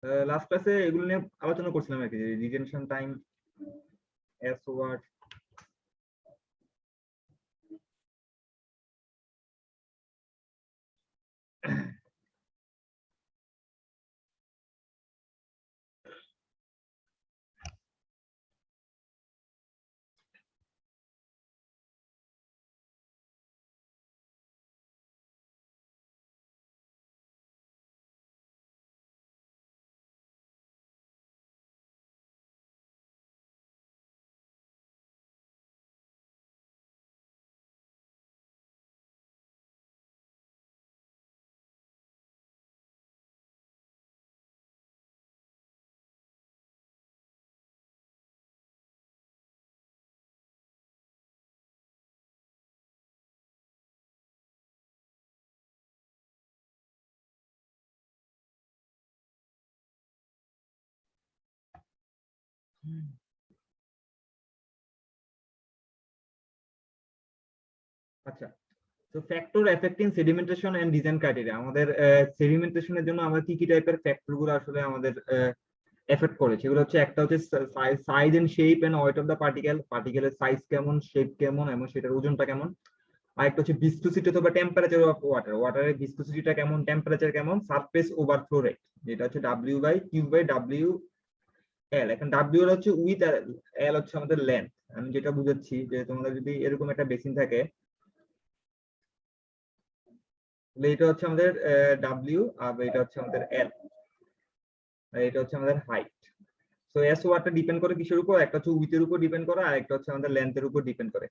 Last ক্লাসে এগুলো নিয়ে আলোচনা করছিলাম আর কি, রিটেনশন টাইম, এস ওয়ার্ড। আচ্ছা, তো factor affecting sedimentation and design criteria. আমাদের সেডিমেন্টেশনের জন্য আমরা কি কি টাইপের ফ্যাক্টর গুলো আসলে আমাদের এফেক্ট করে, সেগুলো হচ্ছে একটা হচ্ছে size and shape and weight of the particle, পার্টিকেলের সাইজ কেমন, শেপ কেমন এবং সেটার ওজনটা কেমন। আর একটা হচ্ছে ভিসকোসিটি অথবা টেম্পারেচার অফ ওয়াটার, ওয়াটারের ভিসকোসিটিটা কেমন, টেম্পারেচার কেমন, সারফেস ওভারফ্লো রেট যেটা হচ্ছে W by Q by W L. এখন ডাব্লিউ এর হচ্ছে উইথ আর এল হচ্ছে আমাদের লেন্থ। আমি যেটা বুঝাচ্ছি যে তোমাদের যদি এরকম একটা বেসিন থাকে, এটা হচ্ছে আমাদের ডাব্লিউ আর এটা হচ্ছে আমাদের এল, আর এটা হচ্ছে আমাদের হাইট। সো এস ওয়াটটা ডিপেন্ড করে কিসের উপর, একটা হচ্ছে উইথের উপর ডিপেন্ড করে আর একটা হচ্ছে আমাদের লেন্থের উপর ডিপেন্ড করে।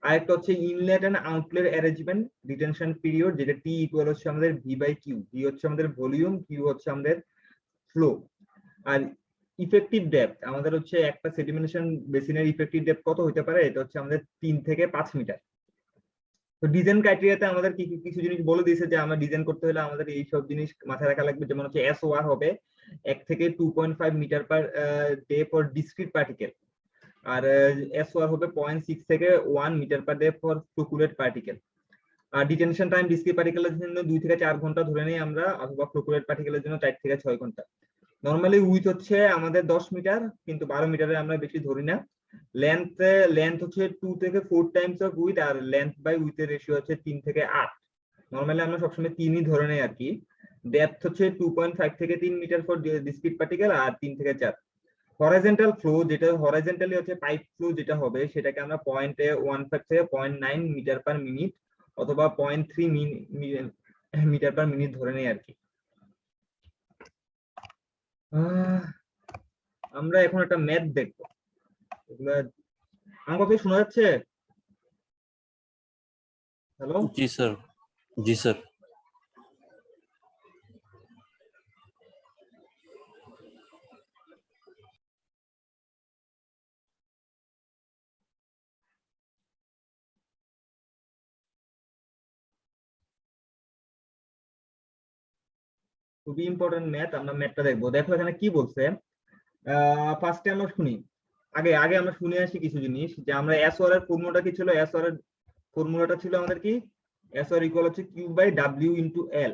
আর একটা হচ্ছে inlet and outlet arrangement detention period, যেটা টি ইকুয়াল হচ্ছে আমাদের ভি বাই কিউ। ভি হচ্ছে আমাদের ভলিউম, কিউ হচ্ছে আমাদের ফ্লো। আর ইফেক্টিভ ডেপথ আমাদের হচ্ছে একটা সেডিমেন্টেশন বেসিনের ইফেক্টিভ ডেপথ কত হতে পারে, এটা হচ্ছে আমাদের 3 থেকে 5 মিটার। তো ডিজাইন ক্রাইটেরিয়াতে আমাদের কিছু জিনিস বলে দিয়েছে যে আমরা ডিজাইন করতে হলে আমাদের এই সব জিনিস মাথায় রাখা লাগবে। যেমন হচ্ছে এস ওয়ার হবে 1 থেকে 2.5 metre per day for discrete particle, আর এস ওয়ার হবে 0.6 থেকে 1 metre per day for flocculate particle. আর ডিটেনশন টাইম ডিসক্রিট পার্টিকেলের জন্য 2 থেকে 4 ঘন্টা ধরে নেই আমরা, অথবা ফ্লোকুলেট পার্টিকেলের জন্য 4 থেকে 6 ঘন্টা। নরমালি উইথ হচ্ছে আমাদের 10 মিটার, কিন্তু 12 মিটারে আমরা বেশি ধরি না। লেন্থ লেন্থ হচ্ছে 2 থেকে 4 টাইমস অফ উইথ, আর লেন্থ বাই উইথের রেশিও হচ্ছে 3 থেকে 8। নরমালি আমরা সবসময় 3ই ধরে নেই আর কি। ডেপথ হচ্ছে 2.5 থেকে 3 মিটার ফর ডিসক্রিট পার্টিকেল, আর 3 থেকে 4। হরাইজন্টাল ফ্লো, যেটা হরাইজন্টালি হচ্ছে পাইপ ফ্লো যেটা হবে, সেটাকে আমরা 0.15 থেকে 0.9 মিটার পার মিনিট অথবা 0.3 মিটার পার মিনিট ধরে নেই আর কি। আমরা এখন একটা ম্যাথ দেখবো। এগুলা আমার কথা শোনা যাচ্ছে? হ্যালো? जी सर, जी सर। খুবই ইম্পর্টেন্ট ম্যাথ, আমরা ম্যাথটা দেখবো। দেখো এখানে কি বলছে। ফার্স্টে আমরা শুনি, আগে আগে আমরা শুনে আসি কিছু জিনিস, যে আমরা এস ওয়ার এর ফর্মুলাটা কি ছিল। এস ওয়ার এর ফর্মুলাটা ছিল আমাদের কি, এস ওয়ার ইকুয়াল হচ্ছে Q by W into L,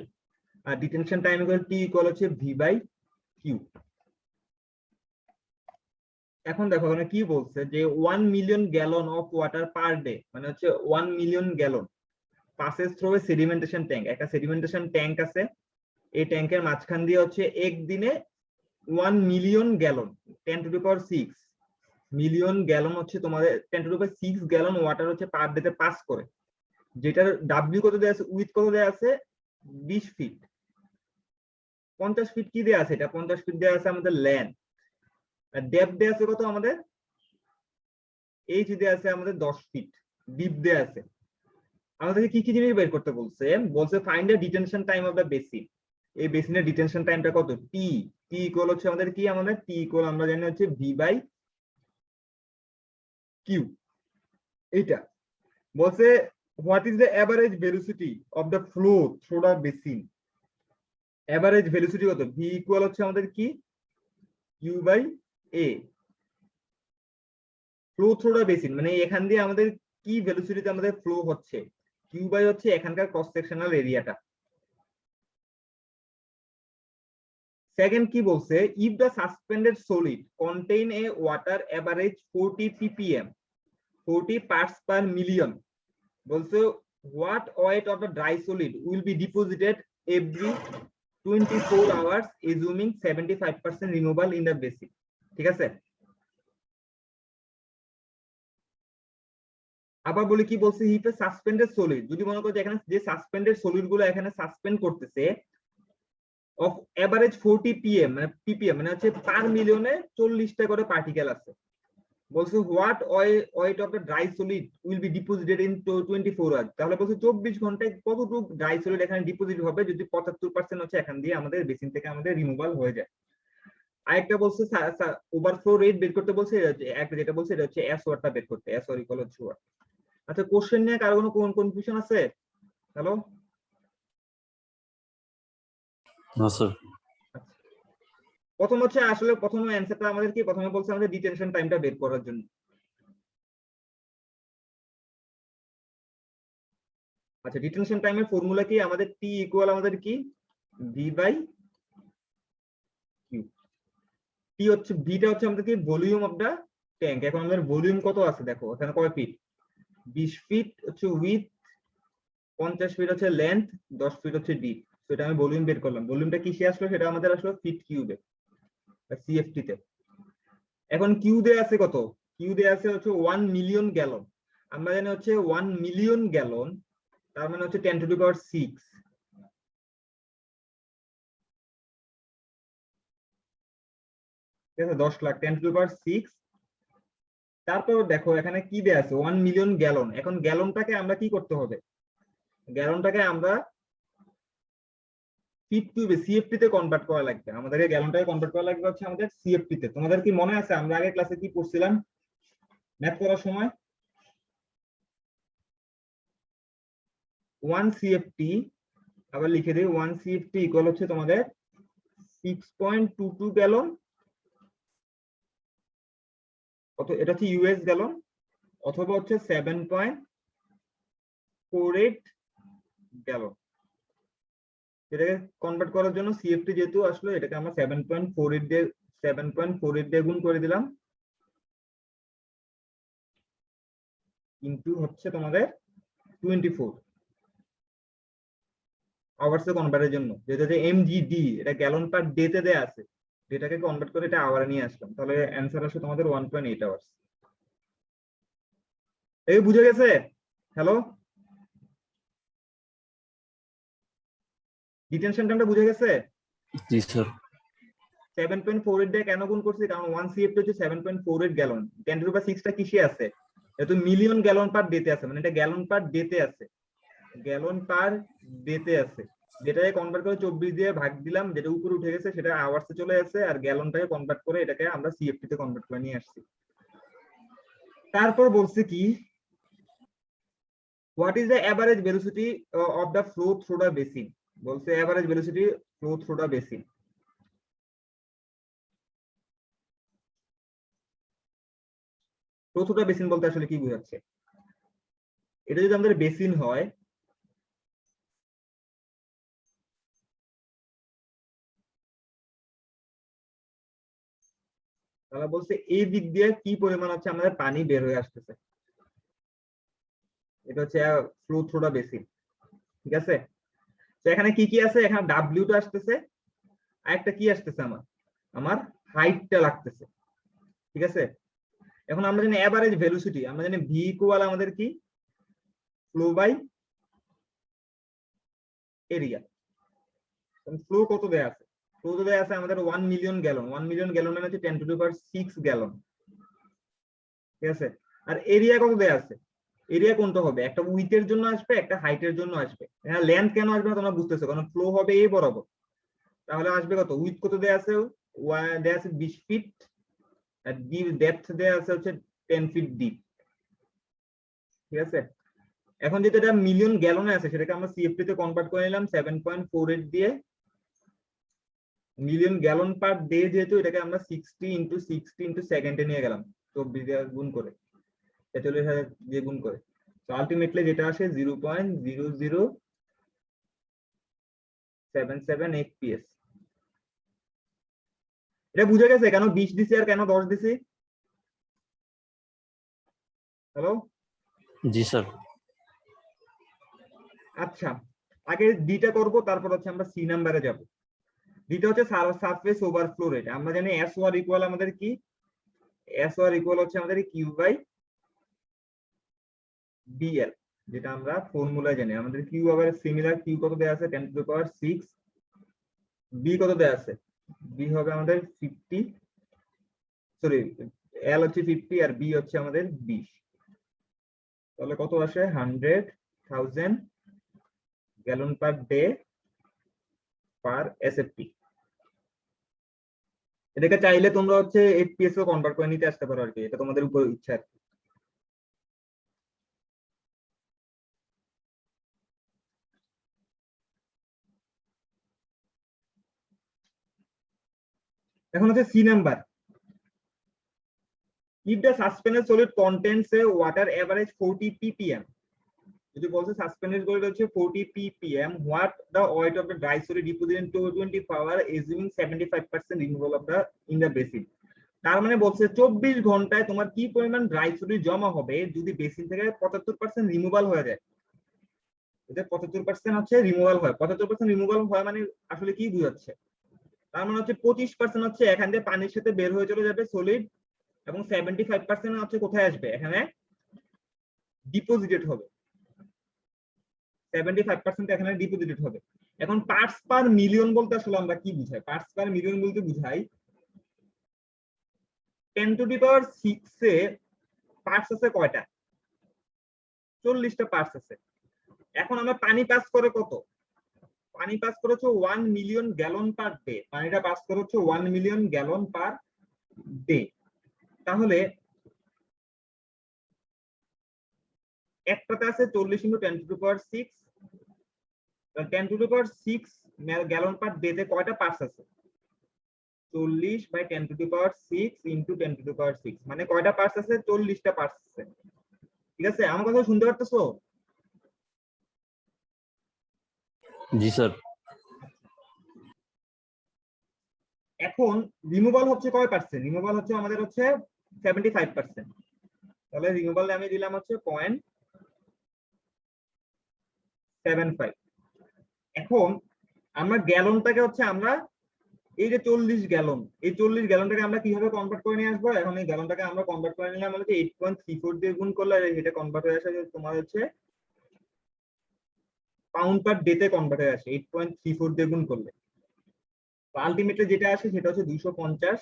আর detention time equal T equal হচ্ছে ভি বাই কিউ। এখন দেখো এখানে কি বলছে যে 1 million gallon of water per day, মানে হচ্ছে 1 million gallon passes through a sedimentation tank. একটা সেডিমেন্টেশন ট্যাঙ্ক আছে, এই ট্যাঙ্কের মাঝখান দিয়ে হচ্ছে একদিনে 1 million gallon, 10 to the power 6 million gallon হচ্ছে তোমাদের 10 to the power 6 gallon water হচ্ছে পার ডে তে পাস করে। যেটার ডাব্লিউ কত দেয়া আছে, উইথ কত দেয়া আছে, 20 ফিট। 50 ফিট কি দেয়া আছে, এটা 50 ফিট দেয়া আছে আমাদের ল্যান্ড। আর ডেপথ দেয়া আছে কত আমাদের, এইচ দেয়া আছে আমাদের 10 ফিট, ডিপ দেয়া আছে। আমাদেরকে কি কি জিনিস বের করতে বলছে, বলছে find the detention time of the basin. এই বেসিনের ডিটেনশন টাইমটা কত, টি। টি ইকুয়াল হচ্ছে আমাদের কি, আমাদের টি ইকুয়াল আমরা জানি হচ্ছে ভি বাই কিউ। এইটা বলছে what is the average velocity of the flow through the basin. Average velocity কত, ভি ইকুয়াল হচ্ছে আমাদের কি, Q by A. Flow through the basin মানে এখান দিয়ে আমাদের কি ভেলোসিটিতে আমাদের ফ্লো হচ্ছে, কিউ বাই হচ্ছে এখানকার ক্রস সেকশনাল এরিয়াটা। সেকেন্ড কি বলছে, if the suspended solid contain a water average 40 ppm 40 parts per million, বলছে what weight of the dry solid will be deposited every 24 hours assuming 75% removal in the basin। ঠিক আছে, আবার বলি কি বলছে, ইফ এ সাসপেন্ডেড সলিড, যদি মনে করো যে এখানে যে সাসপেন্ডেড সলিড গুলো এখানে সাসপেন্ড করতেছে অফ এভারেজ 40 pm মানে ppm মানে হচ্ছে পার মিলিয়নে 40টা করে পার্টিকেল আছে, বলছে what weight of the dry solid will be deposited in 24 hours, তাহলে বলছে 24 ঘন্টায় কতটুকু ড্রাই সলিড এখানে ডিপোজিট হবে যদি 75% হচ্ছে এখান দিয়ে আমাদের বেসিন থেকে আমাদের রিমুভাল হয়ে যায়। আরেকটা বলছে ওভারফ্লো রেট বের করতে বলছে, একটা যেটা বলছে এটা হচ্ছে এস ওয়াটটা বের করতে, এস ওয়ার ইকুয়াল হচ্ছে ওয়াট। আচ্ছা, কোশ্চেন নিয়ে কারো কোনো কনফিউশন আছে? Hello, No, sir. প্রথম হচ্ছে আসলে প্রথম অ্যানসারটা আমাদের কি, প্রথমে বলছে আমাদের ডিটেনশন টাইমটা বের করার জন্য। আচ্ছা, ডিটেনশন টাইমের ফর্মুলা কি, আমাদের টি ইকুয়াল আমাদের কি ভি বাই কিউ। টি হচ্ছে, ভিটা হচ্ছে আমাদের কি ভলিউম অফ দা ট্যাঙ্ক। এখন আমাদের ভলিউম কত আছে দেখো, এখানে কয় ফিট, 20 ফিট হচ্ছে উইথ, 50 ফিট হচ্ছে লেন্থ, 10 ফিট হচ্ছে ডিপ। সেটা আমি ভলিউম বের করলাম, ভলিউমটা কিসে আসলো, সেটা আমাদের আসলো ফিট কিউবে সিএফটি তে। এখন কিউ দে আছে কত, কিউ দে আছে হচ্ছে 1 মিলিয়ন গ্যালন। আমরা জানি হচ্ছে 1 মিলিয়ন গ্যালন তার মানে হচ্ছে 10 টু দি পাওয়ার 6, ঠিক আছে, 10 লাখ 10 টু দি পাওয়ার 6। তারপর দেখো এখানে কি দেয়া আছে 1 মিলিয়ন গ্যালন। এখন গ্যালনটাকে আমরা কি করতে হবে, গ্যালনটাকে আমরা ফিট কিউবে সিএফটি তে কনভার্ট করা লাগবে, আমাদেরকে গ্যালনটাকে কনভার্ট করা লাগবে হচ্ছে আমাদের সিএফটি তে। তোমাদের কি মনে আছে আমরা আগে ক্লাসে কি পড়ছিলাম ম্যাথ করার সময়, 1 সিএফটি, আবার লিখে দিই 1 সিএফটি ইকুয়াল হচ্ছে তোমাদের 6.22 গ্যালন, কত এটা হচ্ছে ইউএস গ্যালন, অথবা হচ্ছে 7.48 গ্যালন। এটাকে কনভার্ট করার জন্য সিএফটি যেহেতু আসলো, এটাকে আমরা 7.48 দিয়ে গুণ করে দিলাম, ইনটু হচ্ছে তোমাদের 24 আওয়ার্স এ কনভার্টের জন্য, যেটা যে এমজিডি, এটা গ্যালন পার ডে তে দেয়া আছে, এটাকে কনভার্ট করে এটা আওয়ারে নিয়ে আসলাম, তাহলে অ্যানসার আসে তোমাদের 1.8 আওয়ার্স। এই বুঝে গেছে? হ্যালো, ডিটেনশন টাইমটা বুঝে গেছে? জি স্যার। 7.48 দিয়ে কেন গুণ করছি, কারণ 1 সিএফটি হচ্ছে 7.48 গ্যালন, 10 টু দি পাওয়ার 6টা কিসে আছে, এটা মিলিয়ন গ্যালন পার ডে তে আছে, মানে এটা গ্যালন পার ডে তে আছে, গ্যালন পার ডে তে আছে, যেটাকে কনভার্ট করে 24 দিয়ে ভাগ দিলাম, যেটা উপরে উঠে গেছে সেটা আওয়ার্সে চলে আসে, আর গ্যালনটাকে কনভার্ট করে এটাকে আমরা সিএফটি তে কনভার্ট করে নিয়ে আসছি। তারপর বলছে কি, what is the average velocity of the flow through the basin, বলছে average velocity flow through the basin. Flow through the basin বলতে আসলে কি বোঝাচ্ছে, এটা যদি আমাদের বেসিন হয়, তাহলে বলছে এই দিক দিয়ে কি পরিমাণ হচ্ছে আমাদের পানি বের হয়ে আসতেছে, এটা হচ্ছে ফ্লো থ্রু দ্য বেসিন। ঠিক আছে, তো এখানে কি কি আছে, এখানে ডাব্লিউটা আসতেছে, আর একটা কি আসতেছে আমার, আমার হাইটটা লাগতেছে। ঠিক আছে, এখন আমরা জানি এভারেজ ভেলোসিটি, আমরা জানি ভি ইকুয়াল আমাদের কি ফ্লো বাই এরিয়া। ফ্লো কত দেয়া আছে, ফ্লো তো দেয়া আছে আমাদের 1 মিলিয়ন গ্যালন, 1 মিলিয়ন গ্যালন মানে হচ্ছে 10 টু দি পাওয়ার 6 গ্যালন। ঠিক আছে, আর এরিয়া কত দেয়া আছে, এরিয়া কোনটা হবে, একটা উইথের জন্য আসবে, একটা হাইটের জন্য আসবে। হ্যাঁ, লেন্থ কেন আসবে না তোমরা বুঝতেছো, কারণ ফ্লো হবে এই বরাবর, তাহলে আসবে কত, উইথ কত দেয়া আছে, দেয়া আছে 20 ফিট, আর ডিপ ডেপথ দেয়া আছে হচ্ছে 10 ফিট ডিপ। ঠিক আছে, এখন যেটা এটা মিলিয়ন গ্যালনে আছে সেটাকে আমরা সিএফটি তে কনভার্ট করে নিলাম 7.48 দিয়ে, মিলিয়ন গ্যালন পার ডে যেহেতু, এটাকে আমরা 60 ইন্টু সেকেন্ডে নিয়ে গেলাম, 24 দিয়ে গুণ করে 43,000 দিয়ে গুণ করে, তো আলটিমেটলি যেটা আসে 0.0077 FPS। এটা বুঝে গেছে কেন 20 দিছি আর কেন 10 দিছি? হ্যালো? জি স্যার। আচ্ছা, আগে ডিটা করব, তারপর হচ্ছে আমরা সি নাম্বারে যাব। ডিটা হচ্ছে সারফেস ওভারফ্লো রেট। আমরা জানি এস ওয়ার ইকুয়াল আমাদের কি, এস ওয়ার ইকুয়াল হচ্ছে আমাদের কিউ বাই বিএল, যেটা আমরা ফর্মুলা জানি। আমাদের কিউ আবার সিমিলার, কিউ কত দেয়া আছে 10 টু দ্য পাওয়ার 6, বি কত দেয়া আছে, বি হবে আমাদের 50, সরি এল হচ্ছে 50 আর বি হচ্ছে আমাদের 20। তাহলে কত আসে 100,000 gallon per day per SFT. এটাকে চাইলে তোমরা হচ্ছে এফপিএস ও কনভার্ট করে নিতে আসতে পারো আর কি, এটা তোমাদের উপর ইচ্ছা আর কি। এখন হচ্ছে C number, if the suspended solid contains a water average 40 ppm, যদি বলছে সাসপেন্ডেড solid হচ্ছে 40 ppm, what the weight of the dry solid deposited in 220 hour assuming 75% removal of the in the basin। তার মানে বলছে 24 ঘন্টায় তোমার কি পরিমাণ ড্রাই সলিড জমা হবে যদি বেসিন থেকে 75% রিমুভাল হয়ে যায়। যদি 75% হচ্ছে রিমুভাল হয়, 75% রিমুভাল হয় মানে আসলে কি বুঝাচ্ছে? তার মানে হচ্ছে 25% হচ্ছে এখান থেকে পানির সাথে বের হয়ে চলে যাবে সলিড, এবং 75% হচ্ছে কোথায় আসবে, এখানে ডিপোজিটেড হবে। 75% এখানে ডিপোজিটেড হবে। এখন পার্টস পার মিলিয়ন বলতে আসলে আমরা কি বুঝাই? পার্টস পার মিলিয়ন বলতে বুঝাই 10 to the power 6 A parts আছে কয়টা? 40টা পার্টস আছে। এখন আমরা পানি পাস করে কত? পানি পাস করেছে 1 মিলিয়ন গ্যালন পার ডে, পানিটা পাস করেছে 1 মিলিয়ন গ্যালন পার ডে। তাহলে একটাতে আছে 40 into 10 to the power 6, 10 to the power 6 gallon per day তে কয়টা পার্টস আছে? 40 by 10 to the power 6 into 10 to the power 6, মানে কয়টা পার্টস আছে? 40টা পার্টস আছে। ঠিক আছে, আমার কথা শুনতে পারতেছো? জি স্যার। এখন রিমুভাল হচ্ছে কয় পার্সেন্ট? রিমুভাল হচ্ছে আমাদের হচ্ছে 75%। তাহলে রিমুভাল আমি দিলাম হচ্ছে 0.75। এখন আমরা গ্যালনটাকে হচ্ছে আমরা এই যে 40 গ্যালন, এই 40 গ্যালনটাকে আমরা কিভাবে কনভার্ট করে নিয়ে আসবো? এখন এই গ্যালনটাকে আমরা কনভার্ট করে নিলাম মানে 8.34 দিয়ে গুণ করলে এটা কনভার্ট হয়ে আসে তোমার হচ্ছে পাউন্ড পার ডে তে কনভার্ট হয়ে আসে 8.34 দিয়ে গুণ করলে। আলটিমেটলি যেটা আসে সেটা হচ্ছে 250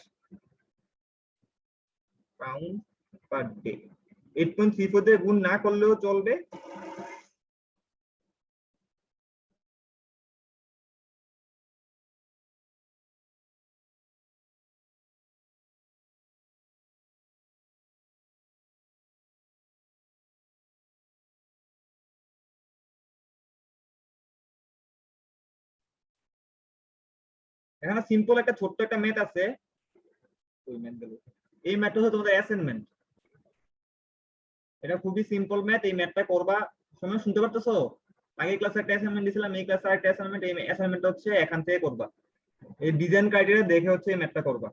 পাউন্ড পার ডে। 8.34 দিয়ে গুণ না করলেও চলবে। এখানে সিম্পল একটা ছোট্ট একটা ম্যাথ আছে, এই ম্যাথটা হচ্ছে তোমাদের অ্যাসাইনমেন্ট। এটা খুবই সিম্পল ম্যাথ, এই ম্যাথটা করবা। সময় শুনতে পারতেছো? আগে ক্লাসে একটা অ্যাসাইনমেন্ট দিয়েছিলাম, এই ক্লাসে আরেকটা অ্যাসাইনমেন্ট। এই অ্যাসাইনমেন্টটা হচ্ছে এখান থেকে করবা, এই ডিজাইন ক্রাইটেরিয়া দেখে হচ্ছে এই ম্যাথটা করবা।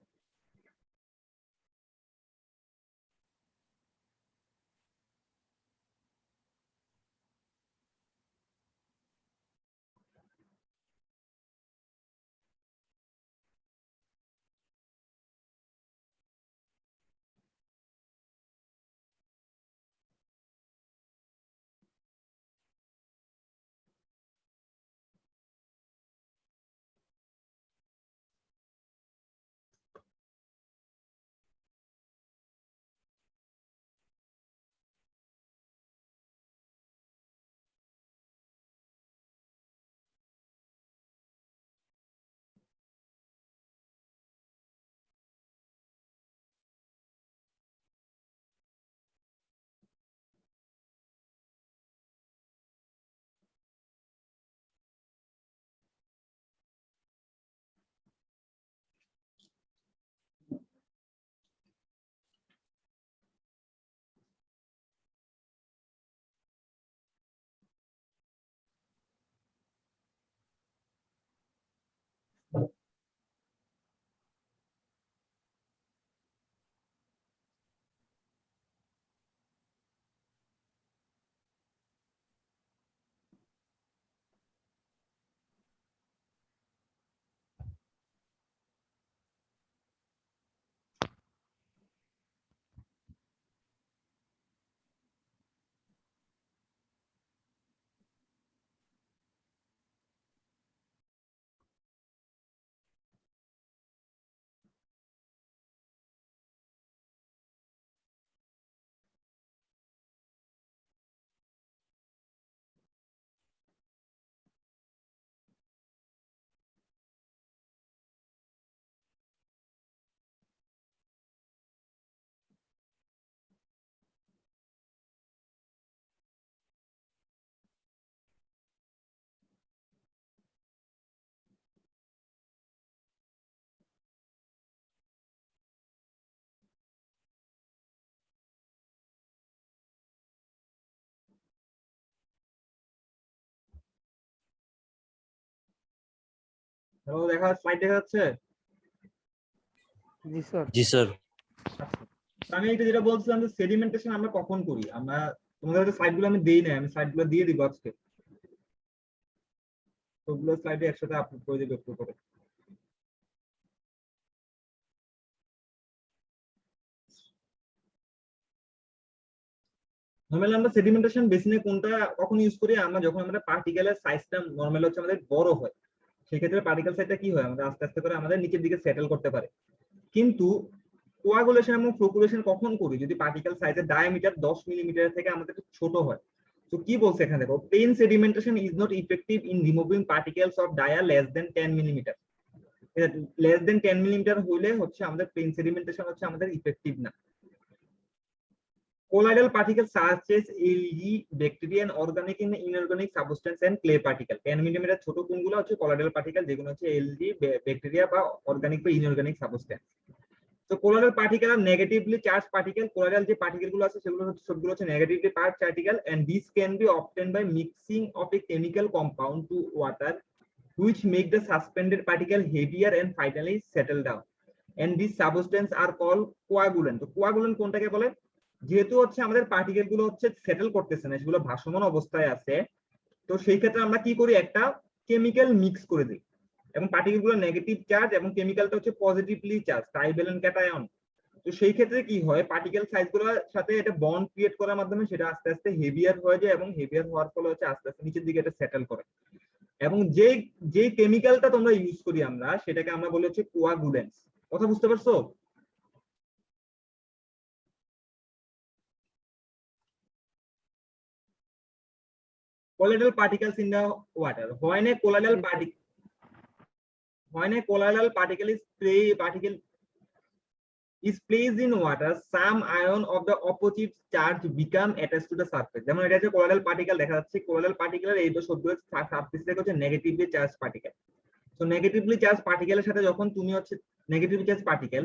হ্যালো, স্লাইড দেখা যাচ্ছে? জি স্যার। जी सर। তো আমি এটা যেটা বলছিলাম যে সেডিমেন্টেশন আমরা কখন করি, আমরা তোমাদের স্লাইডগুলো আমি দেই না, আমি স্লাইডগুলো দিয়ে দিব আজকে, সবগুলো স্লাইডে একসাথে আপলোড করে দেব একটু করে। নরমালি আমরা সেডিমেন্টেশন বেসিনে কোনটা কখন ইউজ করি, আমরা যখন আমরা পার্টিকেলের সাইজটা নরমালি হচ্ছে আমাদের বড় হয়, সেক্ষেত্রে পার্টিকেল সাইজটা কি হয়, আমাদের আস্তে আস্তে করে আমাদের নিচের দিকে সেটেল করতে পারে। কিন্তু কোয়াগুলেশন এবং ফ্লোকুলেশন কখন করি, যদি পার্টিকেল সাইজের ডায়ামিটার 10 মিলিমিটার থেকে আমাদের ছোট হয়। তো কি বলছে এখানে দেখো, plain sedimentation is not effective in removing particles of dia less than 10 millimetre. Less than 10 millimetre হলে হচ্ছে আমাদের প্লেন সেডিমেন্টেশন হচ্ছে আমাদের ইফেক্টিভ না। Colloidal particles such as algae, bacteria and organic and inorganic substance and clay particle 10 millimetre ছোট কোনগুলো হচ্ছে colloidal particle, যেগুলো হচ্ছে algae, ব্যাকটেরিয়া বা অর্গানিক বা ইনঅর্গানিক সাবস্টেন্স। তো colloidal particle are negatively charged particle, colloidal যে পার্টিকেল গুলো আছে সেগুলো হচ্ছে সবগুলো হচ্ছে negatively charged particle and this can be obtained by mixing of a chemical compound to water which make the suspended particle heavier and finally settle down and these substances are called coagulant। তো coagulant কোনটাকে বলে, যেহেতু হচ্ছে আমাদের particle গুলো হচ্ছে settle করতেছে না, সেগুলো ভাসমান অবস্থায় আছে, তো সেই ক্ষেত্রে আমরা কি করি, একটা কেমিক্যাল মিক্স করে দিই এবং পার্টিকেল গুলো নেগেটিভ চার্জ এবং কেমিক্যালটা হচ্ছে পজিটিভলি চার্জ, ট্রাইভ্যালেন্ট ক্যাটায়ন। তো সেই ক্ষেত্রে কি হয়, পার্টিকেল সাইজ গুলোর সাথে এটা বন্ড ক্রিয়েট করার মাধ্যমে সেটা আস্তে আস্তে হেভিয়ার হয়ে যায় এবং হেভিয়ার হওয়ার ফলে হচ্ছে আস্তে আস্তে নিচের দিকে এটা সেটেল করে। এবং যে কেমিক্যালটা তোমরা ইউজ করি আমরা, সেটাকে আমরা বলি হচ্ছে কোয়াগুলেন্টস। কথা বুঝতে পারছো? Colloidal particles in the water. When a colloidal particle is placed in water, some ion of the opposite charge become attached to the surface. যেমন এটা হচ্ছে colloidal particle দেখা যাচ্ছে, colloidal particle এর এই তো সবগুলো সারফেস থেকে হচ্ছে নেগেটিভলি চার্জ পার্টিকেল। তো নেগেটিভলি চার্জ পার্টিকেলের সাথে যখন তুমি হচ্ছে নেগেটিভলি চার্জ পার্টিকেল,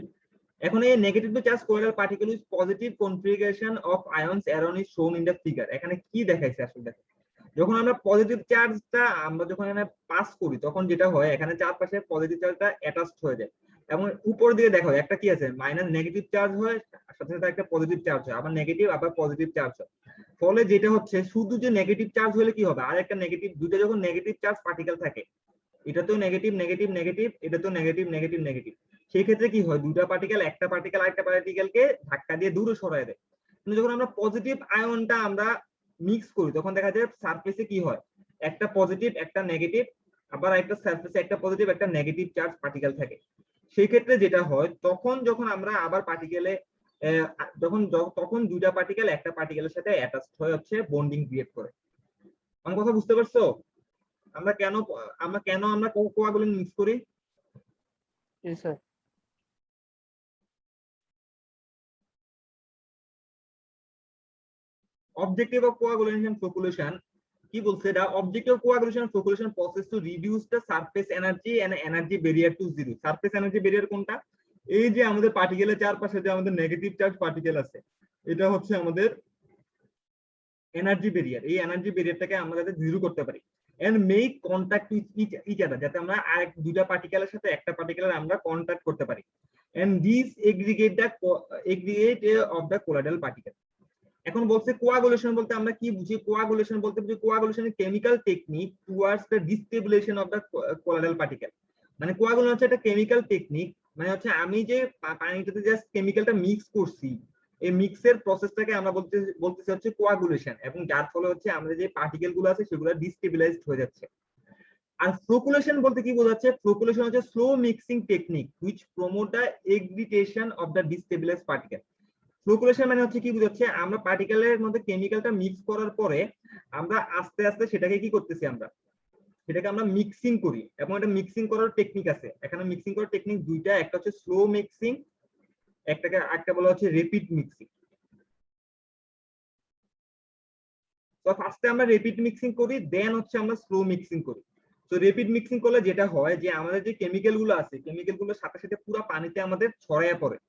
এখন এই negatively charge colloidal particle with positive configuration of ions around is shown in the figure। এখানে কি দেখাইছে আসলে দেখো, যখন আমরা পজিটিভ চার্জটা আমরা যখন এখানে পাস করি, তখন যেটা হয় এখানে চারপাশে পজিটিভ চার্জটা অ্যাটাচড হয়ে যায় এবং উপর দিকে দেখো একটা কি আছে, মাইনাস নেগেটিভ চার্জ হয়, সাথে সাথে একটা পজিটিভ চার্জ হয়, আবার নেগেটিভ আবার পজিটিভ চার্জ হয়। ফলে যেটা হচ্ছে, শুধু যে নেগেটিভ চার্জ হলে কি হবে, আর একটা নেগেটিভ, দুটো যখন নেগেটিভ চার্জ পার্টিকেল থাকে, এটা তো নেগেটিভ নেগেটিভ নেগেটিভ, এটা তো নেগেটিভ নেগেটিভ নেগেটিভ, সেই ক্ষেত্রে কি হয়, দুটা পার্টিকেল একটা পার্টিকেল আরেকটা পার্টিকেলকে ধাক্কা দিয়ে দূরে সরায় দেয়। কিন্তু যখন আমরা পজিটিভ আয়নটা আমরা মিক্স করি, তখন দেখা যায় সারফেসে কি হয়, একটা পজিটিভ একটা নেগেটিভ, আবার একটা সারফেসে একটা পজিটিভ একটা নেগেটিভ চার্জ পার্টিকেল থাকে। সেই ক্ষেত্রে যেটা হয়, তখন যখন আমরা আবার পার্টিকেলে তখন দুইটা পার্টিকেল একটা পার্টিকেলের সাথে অ্যাটাচড হয়ে হচ্ছে বন্ডিং ক্রিয়েট করে। আমার কথা বুঝতে পারছো? আমরা কেন আমরা কোয়াগুলেন্ট মিক্স করি? জি sir. Objective of coagulation and flocculation কি বলছে, the objective of coagulation and flocculation process to reduce the surface energy and energy barrier to zero। surface energy barrier কোনটা, এই যে আমাদের পার্টিকেলের চারপাশে যে আমাদের নেগেটিভ চার্জ পার্টিকেল আছে, এটা হচ্ছে আমাদের এনার্জি ব্যারিয়ার। এই এনার্জি ব্যারিয়ারটাকে আমরা যাতে জিরো করতে পারি and make contact with each other, যাতে আমরা দুইটা পার্টিকেলের সাথে একটা পার্টিকেলের আমরা কন্টাক্ট করতে পারি and this aggregate of the colloidal particle। এখন বলছে কোয়াগুলেশন বলতে আমরা কি বুঝি, কোয়াগুলেশন বলতে বুঝি coagulation chemical technique towards the destabilization of the colloidal particle. মানে কোয়াগুলেশন হচ্ছে একটা কেমিক্যাল টেকনিক, মানে হচ্ছে আমি যে পানিটাতে জাস্ট কেমিক্যালটা মিক্স করছি, এই মিক্সের প্রসেসটাকে আমরা বলতেছি হচ্ছে কোয়াগুলেশন, এবং যার ফলে হচ্ছে আমাদের যে পার্টিকেল গুলো আছে সেগুলো ডিস্টেবিলাইজড হয়ে যাচ্ছে। আর ফ্লোকুলেশন বলতে কি বোঝাচ্ছে, ফ্লোকুলেশন হচ্ছে slow mixing technique which promote the aggregation of the destabilized particle. Flocculation মানে হচ্ছে কি বোঝাচ্ছে, আমরা পার্টিকেলের মধ্যে কেমিক্যালটা মিক্স করার পরে আমরা আস্তে আস্তে সেটাকে কি করতেছি, সেটাকে আমরা মিক্সিং করি, এবং এটা মিক্সিং করার টেকনিক আছে। এখানে মিক্সিং করার টেকনিক দুইটা, একটা হচ্ছে স্লো মিক্সিং, একটা বলা হচ্ছে র্যাপিড মিক্সিং। তো ফার্স্টে আমরা র্যাপিড মিক্সিং করি, দেন হচ্ছে আমরা স্লো মিক্সিং করি। তো র্যাপিড মিক্সিং করলে যেটা হয় যে আমাদের যে কেমিক্যাল গুলো আছে, কেমিক্যাল গুলোর সাথে সাথে পুরো পানিতে আমাদের ছড়ায় পড়ে।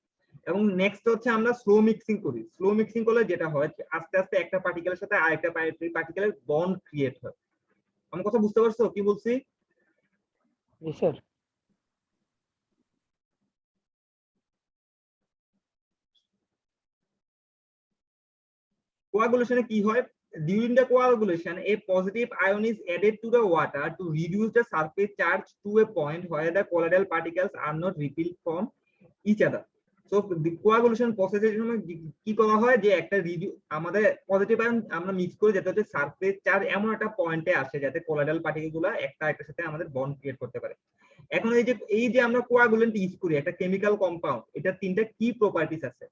এবং নেক্সট হচ্ছে আমরা স্লো মিক্সিং করি। স্লো মিক্সিং করলে যেটা হয়, আস্তে আস্তে একটা পার্টিকেলের সাথে আরেকটা পার্টিকেলের বন্ড ক্রিয়েট হয়। আমার কথা বুঝতে পারছো কি বলছি? জি স্যার। কোয়াগুলেশনে কি হয়? During the coagulation, a positive ion is added to the water to reduce the surface charge to a point where the colloidal particles are not repelled from each other. So the coagulation process এর সময় কি করা হয় যে একটা আমাদের positive ion আমরা mix করে যেটা হচ্ছে সারফেস চার্জ এমন একটা পয়েন্টে আসে যাতে কোলয়েডাল পার্টিকেলগুলো একটা একটার সাথে আমাদের বন্ড ক্রিয়েট করতে পারে। এখন এই যে আমরা কোয়াগুলেন্ট ইউজ করি একটা কেমিক্যাল কম্পাউন্ড, এটা তিনটা কি প্রপার্টিজ আছে।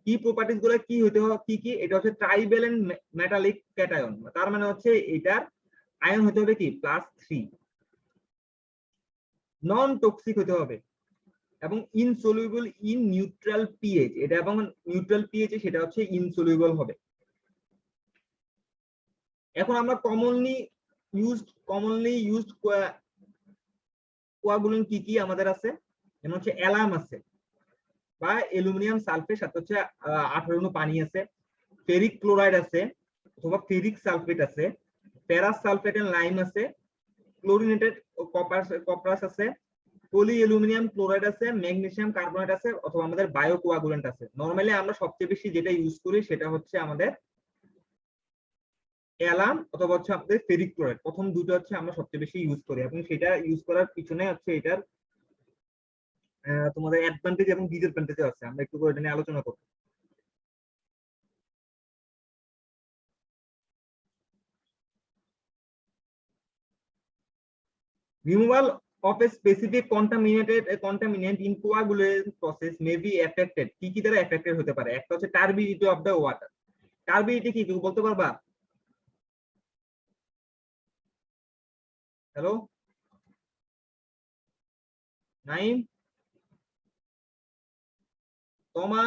কি প্রপার্টিজ গুলো কি হইতে হবে, কি এটা হচ্ছে ট্রাইভ্যালেন্ট মেটালিক ক্যাটায়ন, তার মানে হচ্ছে এটার আয়ন হতে হবে কি +3, নন টক্সিক হতে হবে এবং ইনসলিউবল ইন নিউট্রাল পিএইচ, এটা এবং নিউট্রাল পিএইচ সেটা হচ্ছে ইনসলিউবল হবে। এখন আমরা কমনলি ইউজড কোয়াগুলেন্ট কি আমাদের আছে, যেমন হচ্ছে অ্যালাম আছে বা অ্যালুমিনিয়াম সালফেট, সাথে হচ্ছে 18 অণু পানি আছে, ফেরিক ক্লোরাইড আছে অথবা ফেরিক সালফেট আছে, ফেরাস সালফেট এন্ড লাইম আছে, ক্লোরিনেটেড কপারাস আছে, পলি অ্যালুমিনিয়াম ক্লোরাইড আছে, ম্যাগনেসিয়াম কার্বনেট আছে অথবা আমাদের বায়ো কোয়াগুলেন্ট আছে। নরমালি আমরা সবচেয়ে বেশি যেটা ইউজ করি সেটা হচ্ছে আমাদের অ্যালাম অথবা হচ্ছে আমাদের ফেরিক ক্লোরাইড, প্রথম দুটো হচ্ছে আমরা সবচেয়ে বেশি ইউজ করি এবং সেটা ইউজ করার পিছনে হচ্ছে এটার তোমাদের অ্যাডভান্টেজ এবং ডিসঅ্যাডভান্টেজ আছে, আমরা একটু এটা নিয়ে আলোচনা করব। Removal of a specific contaminant in coagulation process may be affected, কি দ্বারা এফেক্টেড হতে পারে। একটা হচ্ছে turbidity of the water. Turbidity কি তুমি বলতে পারবা? হ্যালো নাইম, তোমা?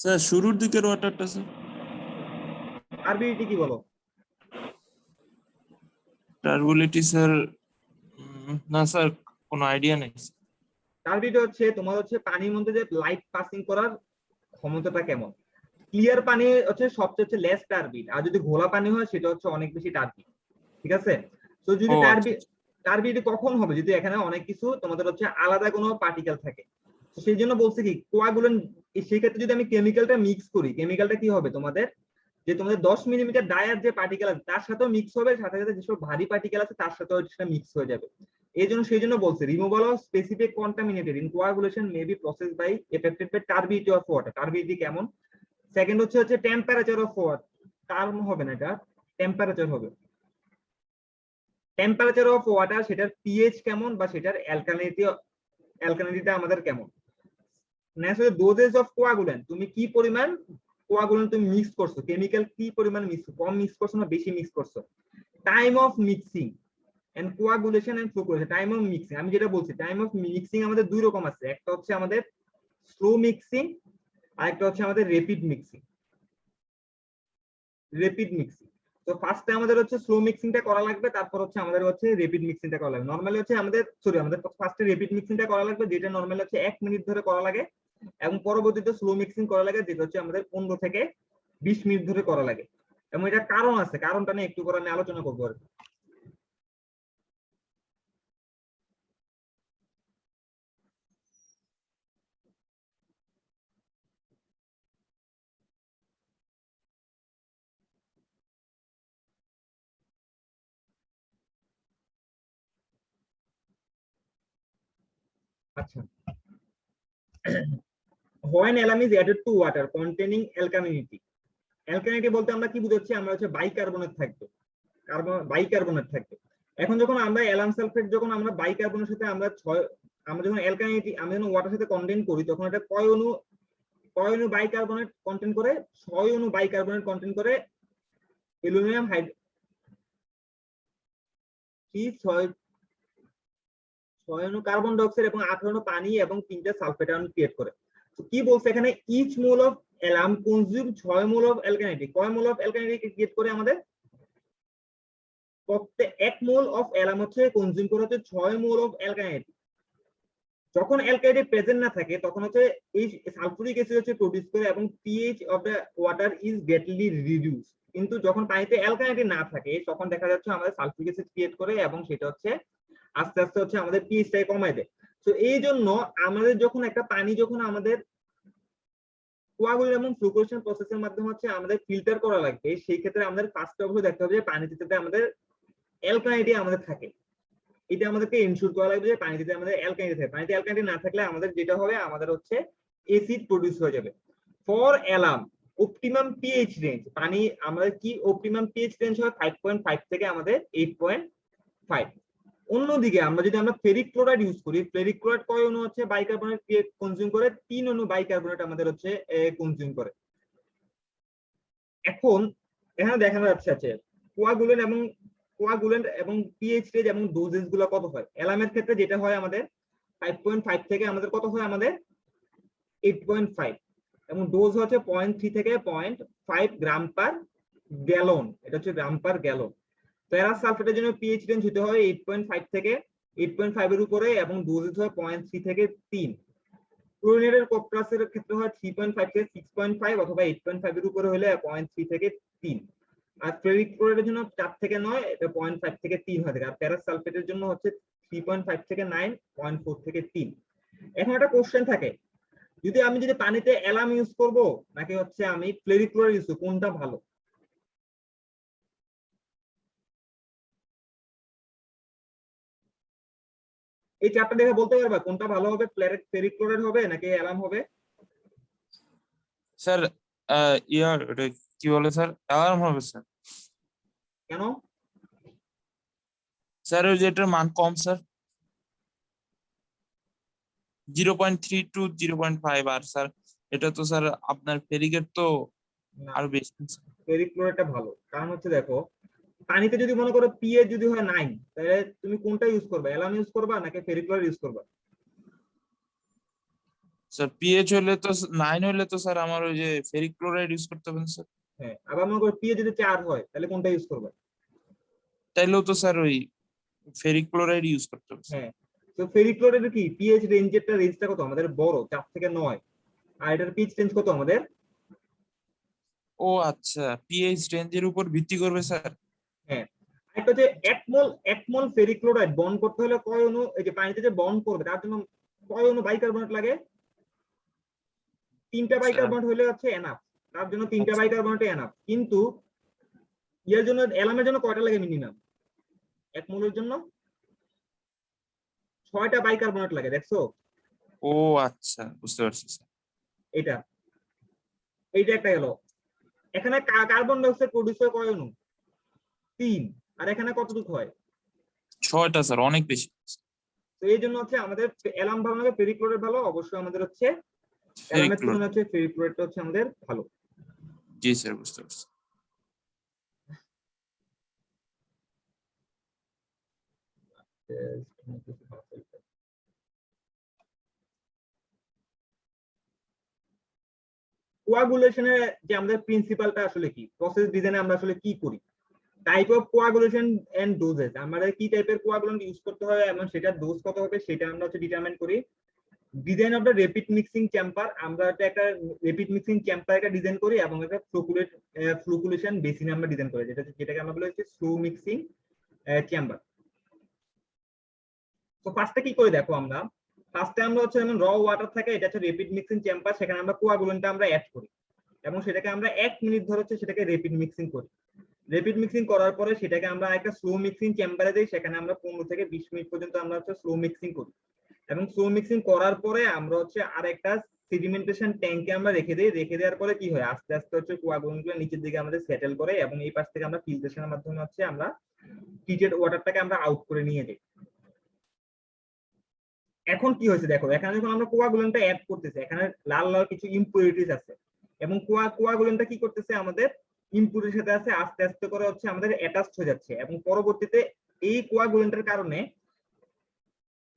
স্যার শুরুর দিকের ওয়াটারটা স্যার। টার্বিডিটি কি বলো? টার্বুলিটি স্যার না স্যার কোনো আইডিয়া নেই। টার্বিডিটি হচ্ছে তোমার হচ্ছে পানির মধ্যে যে লাইট পাসিং করার ক্ষমতাটা কেমন। ক্লিয়ার পানি হচ্ছে সবচেয়ে হচ্ছে লেস টার্বিড, আর যদি ঘোলা পানি হয় সেটা হচ্ছে অনেক বেশি টার্বিড, ঠিক আছে। তো যদি টার্বিডিটি কখন হবে, যদি এখানে অনেক কিছু তোমাদের হচ্ছে আলাদা কোনো পার্টিকেল থাকে। তো সেই জন্য বলছে কি কোয়াগুলেন্ট, সেই ক্ষেত্রে যদি আমি কেমিক্যালটা মিক্স করি, কেমিক্যালটা কি হবে তোমাদের যে তোমাদের 10 মিলিমিটার ডায়ার যে পার্টিকেল আছে তার সাথেও মিক্স হবে, সাথে সাথে যেসব ভারী পার্টিকেল আছে তার সাথেও সেটা মিক্স হয়ে যাবে। সেই জন্য বলছে removal of specific contaminated in coagulation may be processed by affected by turbidity of water. Turbidity কেমন? সেকেন্ড হচ্ছে টেম্পারেচার অফ ওয়াটার, টার্ম হবে না, এটা টেম্পারেচার হবে। টেম্পারেচার অফ ওয়াটার সেটার পিএইচ কেমন বা সেটার অ্যালকালিনিটি আমাদের কেমন। নেক্সট হচ্ছে ডোজেজ অফ কোয়াগুলেন্ট, তুমি কি পরিমাণ কোয়াগুলেন্ট তুমি মিক্স করছো, কেমিক্যাল কি পরিমাণ মিক্স, কম মিক্স করছো না বেশি মিক্স করছো। Time of mixing and coagulation and flocculation. Time of mixing আমি যেটা বলছি, টাইম অফ মিক্সিং আমাদের দুই রকম আছে, একটা হচ্ছে আমাদের স্লো মিক্সিং আর একটা হচ্ছে আমাদের র্যাপিড মিক্সিং। তো ফার্স্টে আমাদের হচ্ছে স্লো মিক্সিংটা করা লাগবে, তারপর হচ্ছে আমাদের হচ্ছে র্যাপিড মিক্সিংটা করা লাগবে। নরমালি হচ্ছে আমাদের ফার্স্টে র্যাপিড মিক্সিংটা করা লাগবে, যেটা নরমালি হচ্ছে 1 মিনিট ধরে করা লাগে, এবং পরবর্তীতে স্লো মিক্সিং করা লাগে যেটা হচ্ছে আমাদের 15 থেকে 20 মিনিট ধরে করা লাগে। এবং এটা কারণ আছে, কারণটা নিয়ে একটু করে আমি আলোচনা করবো আর কি। আচ্ছা, when alum is added to water containing alkalinity, alkalinity বলতে আমরা কি বুঝাচ্ছি, আমরা হচ্ছে বাইকার্বনেট থাকবে, বাইকার্বনেট থাকবে। এখন যখন আমরা অ্যালাম সালফেট যখন আমরা বাইকার্বনের সাথে আমরা যখন অ্যালকালিনিটি আমরা যখন ওয়াটার সাথে কন্টেন্ট করি তখন এটা কয় অণু বাইকার্বনেট কন্টেন্ট করে, 6 অণু বাইকার্বনেট কন্টেন্ট করে অ্যালুমিনিয়াম হাইড্রোক্সাইড, 6 অণু কার্বন ডাই অক্সাইড এবং 18 অণু পানি এবং 3টা সালফেট আয়ন ক্রিয়েট করে। তো কি বলছে এখানে, each mole of alum consume 6 mole of alkalinity. কয় মোল অফ অ্যালকালিনিটি ক্রিয়েট করে আমাদের? প্রত্যেক 1 মোল অফ অ্যালাম হচ্ছে কনজিউম করে হচ্ছে 6 মোল অফ অ্যালকালিনিটি। যখন অ্যালকালিনিটি প্রেজেন্ট না থাকে তখন হচ্ছে এই সালফুরিক অ্যাসিড হচ্ছে প্রোডিউস করে এবং pH of the water is greatly reduce. কিন্তু যখন পানিতে অ্যালকালিনিটি না থাকে তখন দেখা যাচ্ছে আমাদের সালফুরিক অ্যাসিড ক্রিয়েট করে এবং সেটা হচ্ছে আস্তে আস্তে হচ্ছে আমাদের পিএইচটাকে কমায় দেয়। তো এই জন্য আমাদের যখন একটা পানি যখন আমাদের কোয়াগুলেশন এবং ফ্লুকুলেশন প্রসেসের মাধ্যমে হচ্ছে আমাদের ফিল্টার করা লাগবে, সেই ক্ষেত্রে আমাদের ফার্স্ট অবশ্যই দেখতে হবে যে পানিতে যাতে আমাদের অ্যালকালিনিটি আমাদের থাকে। এটা আমাদেরকে এনশিওর করা লাগবে যে পানিতে আমাদের অ্যালকালিনিটি থাকে। পানিতে অ্যালকালিনিটি না থাকলে আমাদের যেটা হবে আমাদের হচ্ছে অ্যাসিড প্রোডিউস হয়ে যাবে। For alarm optimum pH range, পানি আমাদের কি অপটিমাম পিএইচ রেঞ্জ হয় 5.5 থেকে আমাদের 8.5। অন্যদিকে আমরা যদি ফেরিক ক্লোরাইড ইউজ করি, ফেরিক ক্লোরাইড কয় অণু হচ্ছে বাইকার্বনেট কনজিউম করে, 3 অণু বাইকার্বনেট আমাদের হচ্ছে কনজিউম করে। এখন এখানে দেখানো যাচ্ছে আছে কোয়াগুলেন্ট এবং পিএইচ রেঞ্জ এবং ডোজেস গুলো কত হয়। অ্যালার্মের ক্ষেত্রে যেটা হয় আমাদের 5.5 থেকে আমাদের কত হয় আমাদের 8.5, এবং ডোজ হচ্ছে 0.3 থেকে 0.5 গ্রাম পার গ্যালন, এটা হচ্ছে গ্রাম পার গ্যালন। ফেরাস সালফেটের জন্য পিএইচ রেঞ্জ হতে হয় 8.5 থেকে 8.5 এর উপরে এবং ডোজেজ হয় 0.3 থেকে 3। ক্লোরিনেটেড কপ্রাসের ক্ষেত্রে হয় 3.5 থেকে 6.5 অথবা 8.5 এর উপরে হলে 0.3 থেকে 3। আর ফেরিক ক্লোরাইডের জন্য 4 থেকে 9, এটা 0.5 থেকে 3 হয়ে থাকে। আর ফেরাস সালফেটের জন্য হচ্ছে 3.5 থেকে 9, 0.4 থেকে 3। এখন একটা কোশ্চেন থাকে, আমি যদি পানিতে অ্যালার্ম ইউজ করব নাকি হচ্ছে আমি ফেরিক ক্লোরাইড ইউজ করব, কোনটা ভালো? এই চারটা দেখে বলতে পারবা কোনটা ভালো হবে, ফেরিক ক্লোরাইড হবে নাকি অ্যালার্ম হবে? স্যার এটা কি বলে স্যার, অ্যালার্ম হবে স্যার। কেন? স্যার ওই যে এটার মান কম স্যার, 0.3 to 0.5। আর স্যার এটা তো স্যার আপনার ফেরিকের তো না, আরো বেশি। ফেরিক ক্লোরাইডটা ভালো, কারণ হচ্ছে দেখো পানিতে যদি মনে করো পিএইচ যদি হয় 9, তাহলে তুমি কোনটা ইউজ করবে, অ্যালার্ম ইউজ করবা নাকি ফেরিক ক্লোরাইড ইউজ করবা? স্যার পিএইচ হলে তো 9 হলে তো স্যার আমার ওই যে ফেরিক ক্লোরাইড ইউজ করতে হবে স্যার। হ্যাঁ, আবার মনে করো পিএইচ যদি 4 হয় তাহলে কোনটা ইউজ করবা? তাইলেও তো স্যার ওই ফেরিক ক্লোরাইড ইউজ করতে হবে। হ্যাঁ, তো ফেরিক ক্লোরাইডের কি পিএইচ রেঞ্জটা কত আমাদের, বড় 4 থেকে 9, আর এটার পিএইচ রেঞ্জ কত আমাদের? ও আচ্ছা, পিএইচ রেঞ্জের উপর ভিত্তি করবে স্যার। হ্যাঁ, একটা যে এক মোল ফেরিক ক্লোরাইড বন্ড করতে হলে কয় অণু, এই যে পানিতে যে বন্ড করবে তার জন্য কয় অণু বাইকার্বনেট লাগে? 3টা বাইকার্বনেট হলে হচ্ছে এনাফ, তার জন্য 3টা আচ্ছা। Bicarbonate enough. কিন্তু এর জন্য অ্যালার্মের জন্য কয়টা লাগে মিনিমাম? এক মোলের জন্য 6টা বাইকার্বনেট লাগে, দেখছো? ও আচ্ছা, বুঝতে পারছি স্যার। এইটা একটা গেল। এখানে কার্বন ডাই অক্সাইড প্রডিউস হয় কয় অণু? 3। আর এখানে কতটুকু হয়? 6টা স্যার, অনেক বেশি। তো এই জন্য হচ্ছে আমাদের অ্যালার্ম ভালো লাগে, ফেরিক ক্লোরাইড ভালো, অবশ্যই আমাদের হচ্ছে অ্যালার্মের তুলনায় হচ্ছে ফেরিক ক্লোরাইডটা হচ্ছে আমাদের ভালো। জি স্যার, বুঝতে পারছি। কোয়াগুলেশনের যে আমাদের প্রিন্সিপালটা আসলে কি, প্রসেস ডিজাইনে আমরা আসলে কি করি, type of coagulation and doses, আমাদের কি টাইপের কোয়াগুলেন্ট ইউজ করতে হবে এবং সেটার ডোজ কত হবে সেটা আমরা হচ্ছে ডিটারমাইন করি। Design of the rapid mixing chamber, আমরা একটা রেপিড মিক্সিং চেম্বার একটা ডিজাইন করি এবং একটা ফ্লুকুলেশন বেসিন আমরা ডিজাইন করি, যেটাকে আমরা বলি হচ্ছে স্লো মিক্সিং চেম্বার। তো ফার্স্টে কি করে দেখো, ফার্স্টে আমরা হচ্ছে যেমন র ওয়াটার থাকে, এটা হচ্ছে রেপিড মিক্সিং চেম্বার, সেখানে আমরা কোয়াগুলেন্টটা আমরা অ্যাড করি এবং সেটাকে আমরা 1 মিনিট ধরে হচ্ছে সেটাকে রেপিড মিক্সিং করি। রেপিড মিক্সিং করার পরে সেটাকে আমরা একটা স্লো মিক্সিং চেম্বারে দিই, সেখানে আমরা 15 থেকে 20 মিনিট পর্যন্ত আমরা হচ্ছে স্লো মিক্সিং করি এবং স্লো মিক্সিং করার পরে আমরা হচ্ছে আরেকটা সেডিমেন্টেশন ট্যাঙ্কে আমরা রেখে দেওয়ার পরে কি হয়, আস্তে আস্তে হচ্ছে কোয়াগুলেন্টগুলো নিচের দিকে আমাদের সেটেল করে এবং এই পাশ থেকে আমরা ফিল্ট্রেশনের মাধ্যমে হচ্ছে আমরা ট্রিটেড ওয়াটারটাকে আমরা আউট করে নিয়ে যাই। এখন কি হয়েছে দেখো, এখানে যখন আমরা কোয়াগুলেন্টটা অ্যাড করতেছি, এখানে লাল লাল কিছু ইম্পুরিটিস আছে এবং কোয়াগুলেন্টটা কি করতেছে, আমাদের ইম্পুরিটির সাথে আছে আস্তে আস্তে করে হচ্ছে আমাদের অ্যাটাচড হয়ে যাচ্ছে এবং পরবর্তীতে এই কোয়াগুলেন্টের কারণে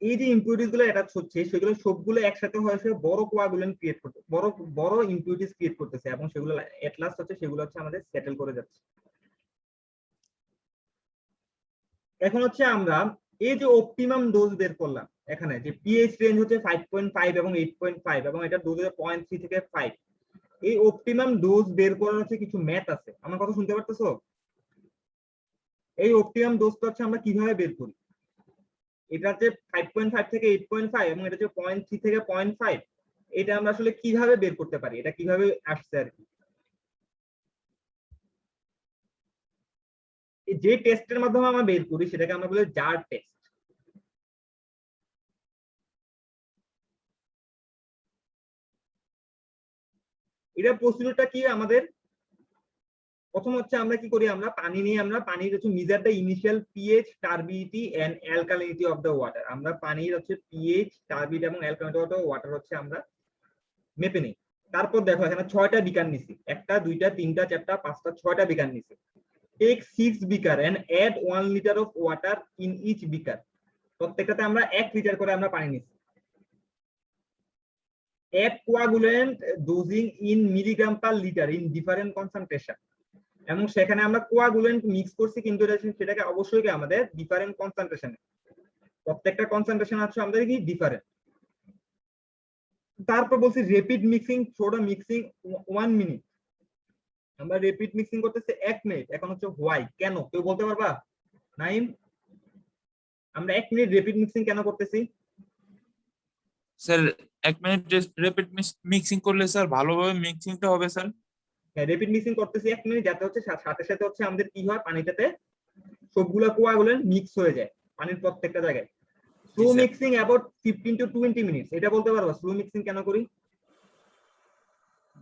এই যে ইম্পিউরিটিস গুলো অ্যাটাচ হচ্ছে সেগুলো সবগুলো একসাথে হয়েছে বড় কোয়াগুলেন্ট ক্রিয়েট করতে, বড় ইম্পিউরিটিস ক্রিয়েট করতেছে এবং সেগুলো এট লাস্ট হচ্ছে সেগুলো হচ্ছে আমাদের সেটেল করে যাচ্ছে। এখন হচ্ছে আমরা এই যে অপটিমাম ডোজ বের করলাম, এখানে যে পিএইচ রেঞ্জ হচ্ছে 5.5 এবং 8.5 এবং এটা ডোজ 0.3 থেকে 5, এই অপটিমাম ডোজ বের করার হচ্ছে কিছু ম্যাথ আছে, আমার কথা শুনতে পারতেছো? এই অপটিমাম ডোজটা হচ্ছে আমরা কিভাবে বের করি, এটা হচ্ছে 5.5 থেকে 8.5 এবং এটা হচ্ছে 0.3 থেকে 0.5, এটা আমরা আসলে কিভাবে বের করতে পারি, এটা কিভাবে আসছে আর কি। যে টেস্টের মাধ্যমে আমরা বের করি সেটাকে আমরা বলি জার টেস্ট। এটা প্রসিডিউরটা কি আমাদের, প্রথম হচ্ছে আমরা কি করি, আমরা পানি নিয়ে আমরা পানির হচ্ছে measure the initial pH, turbidity and alkalinity of the water. আমরা পানির হচ্ছে পিএইচ, টার্বিডিটি এবং অ্যালকালিনিটি অফ দ্য ওয়াটার হচ্ছে আমরা মেপে নিই। তারপর দেখো এখানে 6টা বিকার নিছি, 1টা 2টা 3টা 4টা 5টা 6টা বিকার নিছি। Take 6 beaker and add 1 litre of water in each beaker. প্রত্যেকটাতে আমরা 1 লিটার করে আমরা পানি নিছি। Add coagulant dosing in milligram per liter in different concentration। এবং সেখানে আমরা কোয়াগুলেন্ট মিক্স করছি, কিন্তু সেটাকে অবশ্যই আমাদের ডিফারেন্ট কনসেন্ট্রেশনে, প্রত্যেকটা কনসেন্ট্রেশন আছে আমাদের কি ডিফারেন্ট। তারপর বলছি rapid mixing through the mixing 1 minute. আমরা রেপিড মিক্সিং করতেছি 1 মিনিট। এখন হচ্ছে হোয়াই, কেন কেউ বলতে পারবা? নাইম, আমরা 1 মিনিট রেপিড মিক্সিং কেন করতেছি? স্যার 1 মিনিট র্যাপিড মিক্সিং করলে স্যার ভালোভাবে মিক্সিংটা হবে স্যার। হ্যাঁ, রেপিড মিক্সিং করতেছি 1 মিনিট, যাতে হচ্ছে সাথে সাথে হচ্ছে আমাদের কি হয়, পানিটাতে সবগুলা কোয়াগুলেন্ট মিক্স হয়ে যায় পানির প্রত্যেকটা জায়গায়। Slow sir. Mixing about 15 to 20 minutes. এটা বলতে পারবা স্লো মিক্সিং কেন করি?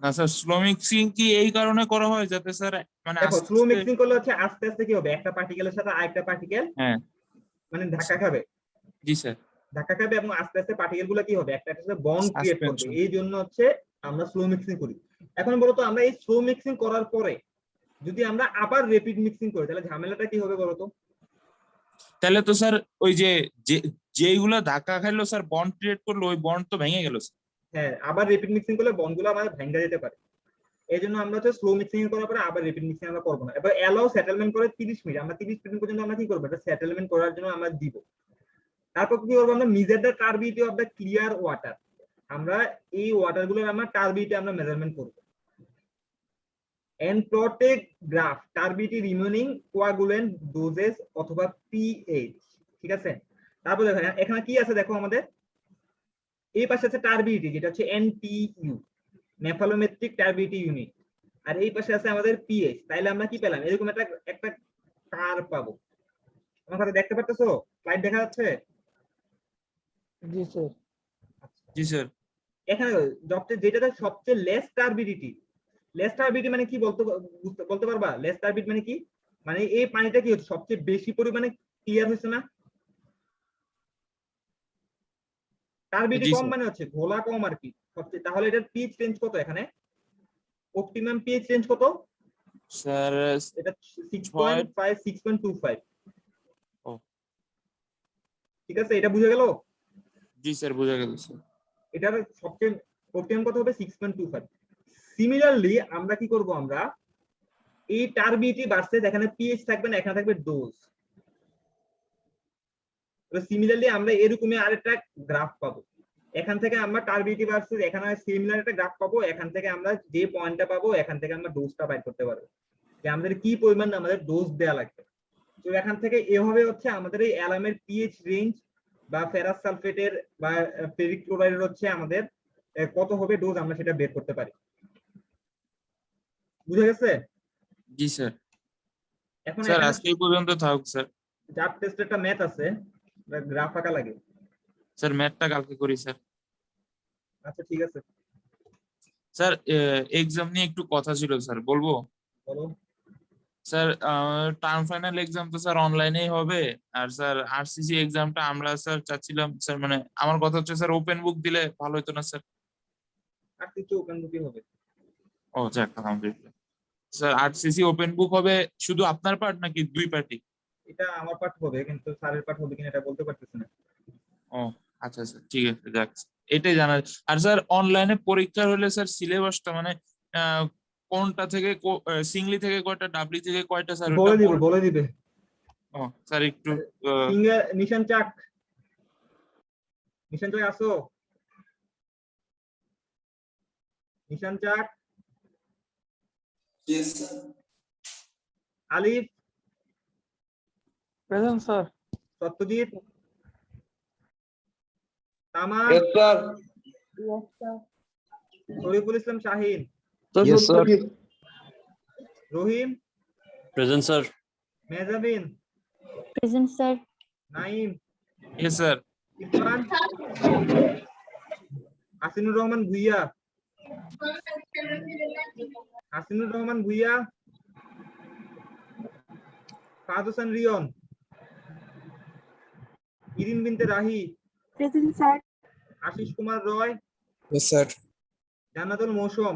না স্যার, স্লো মিক্সিং কি এই কারণে করা হয় যাতে স্যার মানে দেখো আস্তে স্লো আস্তে। মিক্সিং করলে হচ্ছে আস্তে আস্তে কি হবে, একটা পার্টিকেলের সাথে আরেকটা পার্টিকেল হ্যাঁ মানে ধাক্কা খাবে, জি স্যার। ধাক্কা খাবে এবং আস্তে আস্তে পার্টিকেল গুলো কি হবে, একটা সাথে বন্ড ক্রিয়েট করবে। Suspension। এই জন্য হচ্ছে আমরা স্লো মিক্সিং করি। এখন বলতো আমরা এই স্লো মিক্সিং করার পরে যদি আমরা আবার রেপিড মিক্সিং করি তাহলে ঝামেলাটা কি হবে বলতো? তাহলে তো স্যার ওই যেইগুলো ধাক্কা খাইলো স্যার বন্ড ক্রিয়েট করলো, ওই বন্ড তো ভেঙে গেল স্যার। হ্যাঁ, আবার রেপিড মিক্সিং করলে বন্ড গুলো আমাদের ভেঙে যেতে পারে। এই জন্য আমরা হচ্ছে স্লো মিক্সিং করার পরে আবার রেপিড মিক্সিং আমরা করবো না। এবার অ্যালাউ সেটেলমেন্ট করে 30 মিনিট, আমরা 30 মিনিট পর্যন্ত আমরা কি করবো, এটা সেটেলমেন্ট করার জন্য আমরা দিব। তারপর কি করবো, আমরা measure the turbidity of the clear water. আমরা এই ওয়াটার গুলোর আমরা টার্বিডিটি আমরা মেজারমেন্ট করব। And protect graph turbidity remaining coagulant doses অথবা পিএইচ। ঠিক আছে, তারপর দেখো এখানে কি আছে, দেখো আমাদের এই পাশে আছে টার্বিডিটি, যেটা হচ্ছে এনটিইউ, নেফালোমেট্রিক টার্বিডিটি ইউনিট, আর এই পাশে আছে আমাদের পিএইচ। তাইলে আমরা কি পেলাম, এরকম একটা একটা কার্ভ পাবো। আমার কাছে দেখতে পারতেছো, স্লাইড দেখা যাচ্ছে? জি স্যার। জি স্যার। এখানে যেটাতে সবচেয়ে লেস টার্বিডিটি, লেস টার্বিডিটি মানে কি বলতে পারবা? লেস টার্বিডিটি মানে কি, মানে এই পানিটা কি হচ্ছে সবচেয়ে বেশি পরিমাণে ক্লিয়ার হচ্ছে না, টার্বিডিটি জি কম স্যার। মানে হচ্ছে ঘোলা কম আর কি সবচেয়ে। তাহলে এটার পিএইচ রেঞ্জ কত, এখানে অপটিমাম পিএইচ রেঞ্জ কত? স্যার এটা 6। 6.5 6.25। ও ঠিক আছে, এটা বুঝে গেল? জি স্যার, বোঝা গেল স্যার। এটার সবচেয়ে অপটিমাম কত হবে? 6.25। সিমিলারলি আমরা কি করব, আমরা এই টার্বিডিটি ভার্সেস এখানে পিএইচ থাকবে না, এখানে থাকবে ডোজ। সিমিলারলি আমরা এরকমই আরেকটা গ্রাফ পাবো। এখান থেকে আমরা টার্বিডিটি ভার্সেস এখানে সিমিলার একটা গ্রাফ পাবো। এখান থেকে আমরা যে পয়েন্টটা পাবো এখান থেকে আমরা ডোজটা বাইর করতে পারবো, যে আমাদের কি পরিমাণ আমাদের ডোজ দেওয়া লাগবে। তো এখান থেকে এভাবে হচ্ছে আমাদের এই অ্যালামের পিএইচ রেঞ্জ বা ফেরাস সালফেটের বা ফেরিক ক্লোরাইডের হচ্ছে আমাদের কত হবে ডোজ, আমরা সেটা বের করতে পারি। বুঝা গেছে? জি স্যার। এখন স্যার এখানে আজকে এই পর্যন্ত থাকুক স্যার। জাব টেস্টের একটা ম্যাথ আছে, গ্রাফ আঁকা লাগে। স্যার ম্যাথটা কালকে করি স্যার। আচ্ছা ঠিক আছে, স্যার এক্সাম নিয়ে একটু কথা ছিল স্যার, বলবো? বলো। স্যার টার্ম ফাইনাল এক্সাম তো স্যার অনলাইনেই হবে। আর স্যার আরসিসি এক্সামটা আমরা স্যার চাচ্ছিলাম স্যার, মানে আমার কথা হচ্ছে স্যার ওপেন বুক দিলে ভালো হতো না স্যার? আর কিছু ওপেন বুকই হবে। ও যাক আলহামদুলিল্লাহ। স্যার আরসিসি ওপেন বুক হবে শুধু আপনার পার্ট নাকি দুই পার্টি? এটা আমার পাঠ হবে, কিন্তু স্যারের পাঠ হবে কিনা এটা বলতে পারতেছি না। ও আচ্ছা স্যার, ঠিক আছে, যাক এটাই জানার। আর স্যার অনলাইনে পরীক্ষা হলে স্যার সিলেবাসটা মানে কোনটা থেকে সিংলি থেকে কয়টা, ডাবলি থেকে কয়টা স্যার ওটা বলে দিবে। ও স্যার একটু সিঙ্গেল নিশান চাক, নিশান চাক আসো, নিশান চাক, আলিফ, present sir. Satyajit, Tama, yes sir. Yes sir. Shariful Islam Shahin, Yes, sir. Rahim, Present, sir. Mehjabin, Present, sir. Naim, Yes, sir. Irfan, Hasinur Rahman Bhuiyan, Hasinur Rahman Bhuiyan, Fahad Hossain Rion, Irin Binte Rahi, Present, sir. Ashis Kumar রয়, Yes, sir. জান্নাতুল মৌসুম,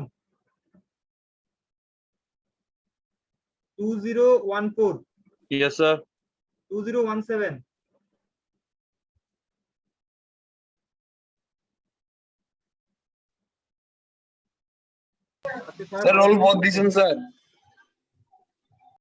2014, Yes, sir. 2017, Sir, roll both division, sir.